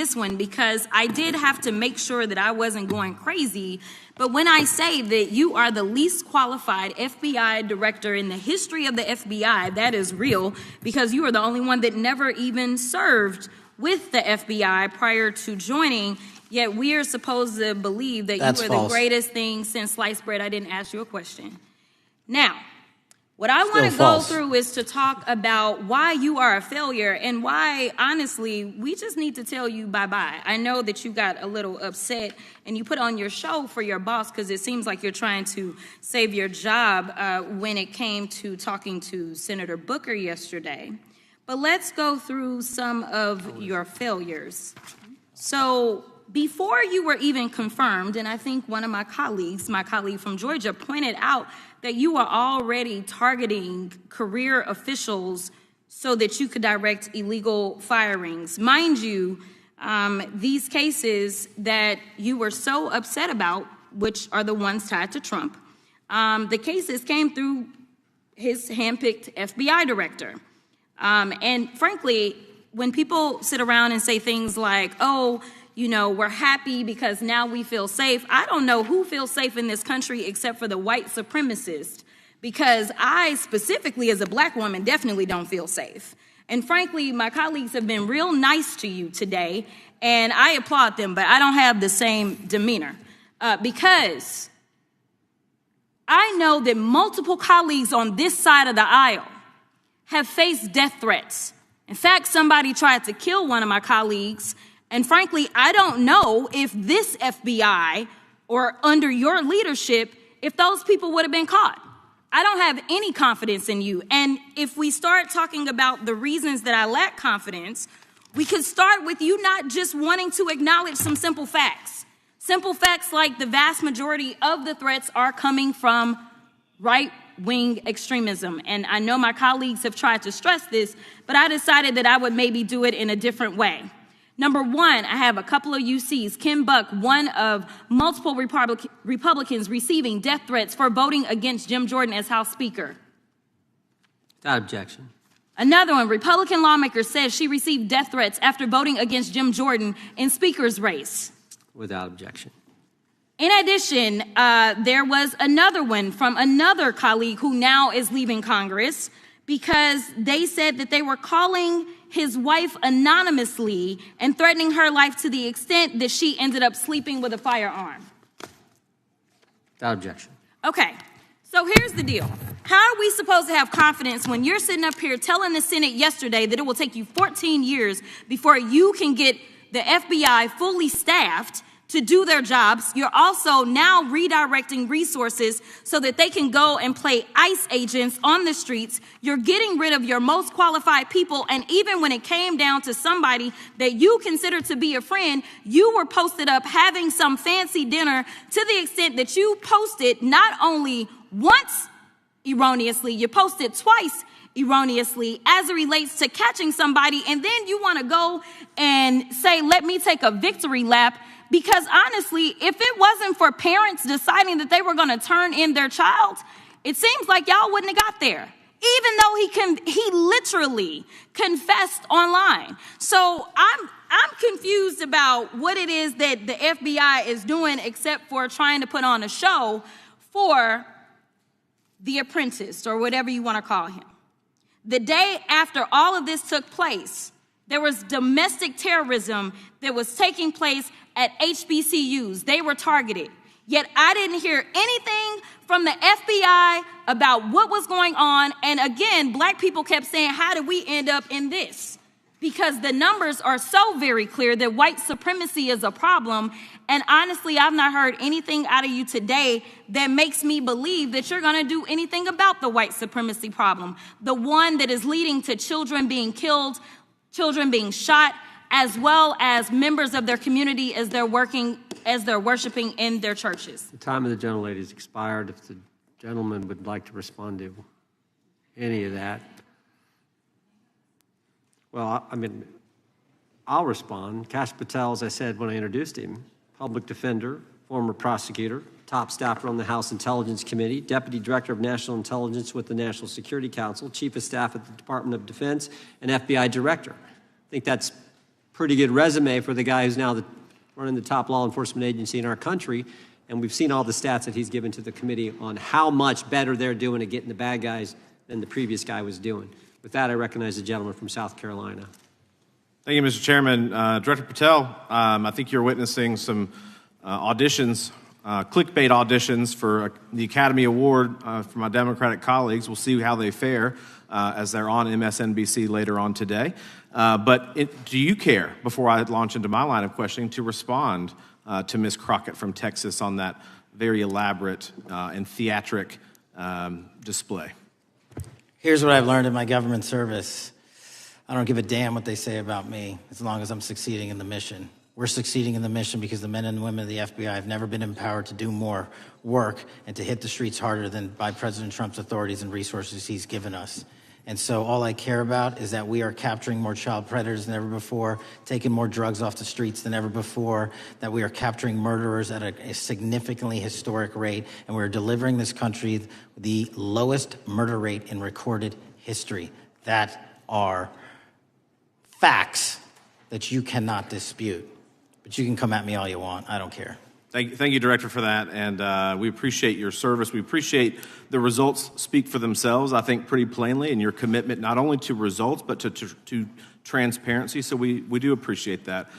this one because I did have to make sure that I wasn't going crazy. But when I say that you are the least qualified FBI director in the history of the FBI, that is real, because you are the only one that never even served with the FBI prior to joining. Yet we are supposed to believe that you are the greatest thing since sliced bread. I didn't ask you a question. Now, what I want to go through is to talk about why you are a failure and why, honestly, we just need to tell you bye-bye. I know that you got a little upset and you put on your show for your boss because it seems like you're trying to save your job when it came to talking to Senator Booker yesterday. But let's go through some of your failures. So before you were even confirmed, and I think one of my colleague from Georgia, pointed out that you are already targeting career officials so that you could direct illegal firings. Mind you, these cases that you were so upset about, which are the ones tied to Trump, the cases came through his handpicked FBI director. And frankly, when people sit around and say things like, oh, you know, we're happy because now we feel safe. I don't know who feels safe in this country except for the white supremacists, because I specifically as a black woman definitely don't feel safe. And frankly, my colleagues have been real nice to you today, and I applaud them, but I don't have the same demeanor because I know that multiple colleagues on this side of the aisle have faced death threats. In fact, somebody tried to kill one of my colleagues. And frankly, I don't know if this FBI or under your leadership, if those people would have been caught. I don't have any confidence in you. And if we start talking about the reasons that I lack confidence, we could start with you not just wanting to acknowledge some simple facts. Simple facts like the vast majority of the threats are coming from right-wing extremism. And I know my colleagues have tried to stress this, but I decided that I would maybe do it in a different way. Number one, I have a couple of UCs. Kim Buck, one of multiple Republicans receiving death threats for voting against Jim Jordan as House Speaker. Without objection. Another one, Republican lawmaker says she received death threats after voting against Jim Jordan in Speaker's race. Without objection. In addition, there was another one from another colleague who now is leaving Congress because they said that they were calling his wife anonymously and threatening her life to the extent that she ended up sleeping with a firearm. Without objection. Okay, so here's the deal. How are we supposed to have confidence when you're sitting up here telling the Senate yesterday that it will take you 14 years before you can get the FBI fully staffed to do their jobs? You're also now redirecting resources so that they can go and play ICE agents on the streets. You're getting rid of your most qualified people. And even when it came down to somebody that you consider to be a friend, you were posted up having some fancy dinner to the extent that you posted not only once erroneously, you posted twice erroneously as it relates to catching somebody. And then you want to go and say, let me take a victory lap. Because honestly, if it wasn't for parents deciding that they were going to turn in their child, it seems like y'all wouldn't have got there, even though he literally confessed online. So I'm confused about what it is that the FBI is doing except for trying to put on a show for The Apprentice or whatever you want to call him. The day after all of this took place, there was domestic terrorism that was taking place at HBCUs. They were targeted. Yet I didn't hear anything from the FBI about what was going on. And again, black people kept saying, how did we end up in this? Because the numbers are so very clear that white supremacy is a problem. And honestly, I've not heard anything out of you today that makes me believe that you're going to do anything about the white supremacy problem. The one that is leading to children being killed, children being shot, as well as members of their community as they're worshiping in their churches. The time of the gentlelady has expired. If the gentleman would like to respond to any of that. Well, I mean, I'll respond. Kash Patel, as I said when I introduced him, public defender, former prosecutor, top staffer on the House Intelligence Committee, Deputy Director of National Intelligence with the National Security Council, Chief of Staff at the Department of Defense, and FBI Director. I think that's pretty good resume for the guy who's now running the top law enforcement agency in our country. And we've seen all the stats that he's given to the committee on how much better they're doing at getting the bad guys than the previous guy was doing. With that, I recognize the gentleman from South Carolina. Thank you, Mr. Chairman. Director Patel, I think you're witnessing some auditions, clickbait auditions for the Academy Award for my Democratic colleagues. We'll see how they fare as they're on MSNBC later on today. Do you care, before I launch into my line of questioning, to respond to Ms. Crockett from Texas on that very elaborate and theatric display? Here's what I've learned in my government service. I don't give a damn what they say about me as long as I'm succeeding in the mission. We're succeeding in the mission because the men and women of the FBI have never been empowered to do more work and to hit the streets harder than by President Trump's authorities and resources he's given us. And so all I care about is that we are capturing more child predators than ever before, taking more drugs off the streets than ever before, that we are capturing murderers at a significantly historic rate, and we're delivering this country the lowest murder rate in recorded history. That are facts that you cannot dispute. But you can come at me all you want. I don't care. Thank you, Director, for that, and we appreciate your service. We appreciate the results speak for themselves, I think, pretty plainly, and your commitment not only to results but to transparency, so we do appreciate that.